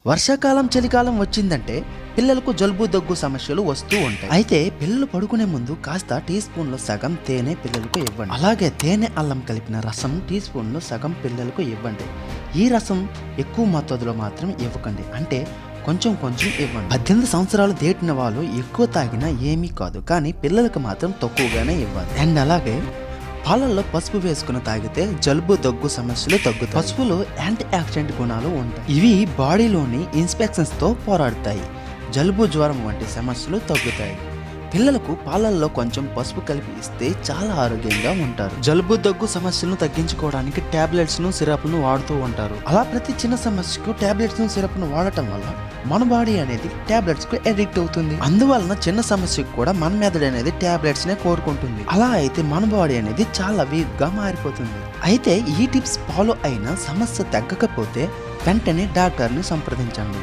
వర్షాకాలం చలికాలం వచ్చిందంటే పిల్లలకు జలుబు దగ్గు సమస్యలు వస్తూ ఉంటాయి. అయితే పిల్లలు పడుకునే ముందు కాస్త టీ స్పూన్లో సగం తేనె పిల్లలకు ఇవ్వండి. అలాగే తేనె అల్లం కలిపిన రసం టీ స్పూన్లో సగం పిల్లలకు ఇవ్వండి. ఈ రసం ఎక్కువ మోతాదులో మాత్రం ఇవ్వకండి, అంటే కొంచెం కొంచెం ఇవ్వండి. 18 సంవత్సరాలు దాటిన వాళ్ళు ఎక్కువ తాగినా ఏమీ కాదు, కానీ పిల్లలకు మాత్రం తక్కువగానే ఇవ్వాలి. అండ్ అలాగే పాలల్లో పసుపు వేసుకుని తాగితే జలుబు దగ్గు సమస్యలు తగ్గుతాయి. పసుపులో యాంటీ ఆక్సిడెంట్ గుణాలు ఉంటాయి. ఇవి బాడీలోని ఇన్ఫెక్షన్స్ తో పోరాడతాయి. జలుబు జ్వరం వంటి సమస్యలు తగ్గుతాయి. పిల్లలకు పాలల్లో కొంచెం పసుపు కలిపి ఇస్తే చాలా ఆరోగ్యంగా ఉంటారు. జలుబు దగ్గు సమస్యలను తగ్గించుకోవడానికి టాబ్లెట్స్ ను సిరప్ ను వాడుతూ ఉంటారు. అలా ప్రతి చిన్న సమస్యకు టాబ్లెట్స్ ను సిరప్ ను వాడటం వల్ల మన బాడీ అనేది టాబ్లెట్స్ కు అడిక్ట్ అవుతుంది. అందువలన చిన్న సమస్యకు కూడా మన మెదడు అనేది టాబ్లెట్స్ నే కోరుకుంటుంది. అలా అయితే మన బాడీ అనేది చాలా వీక్ గా మారిపోతుంది. అయితే ఈ టిప్స్ ఫాలో అయినా సమస్య తగ్గకపోతే వెంటనే డాక్టర్ ని సంప్రదించండి.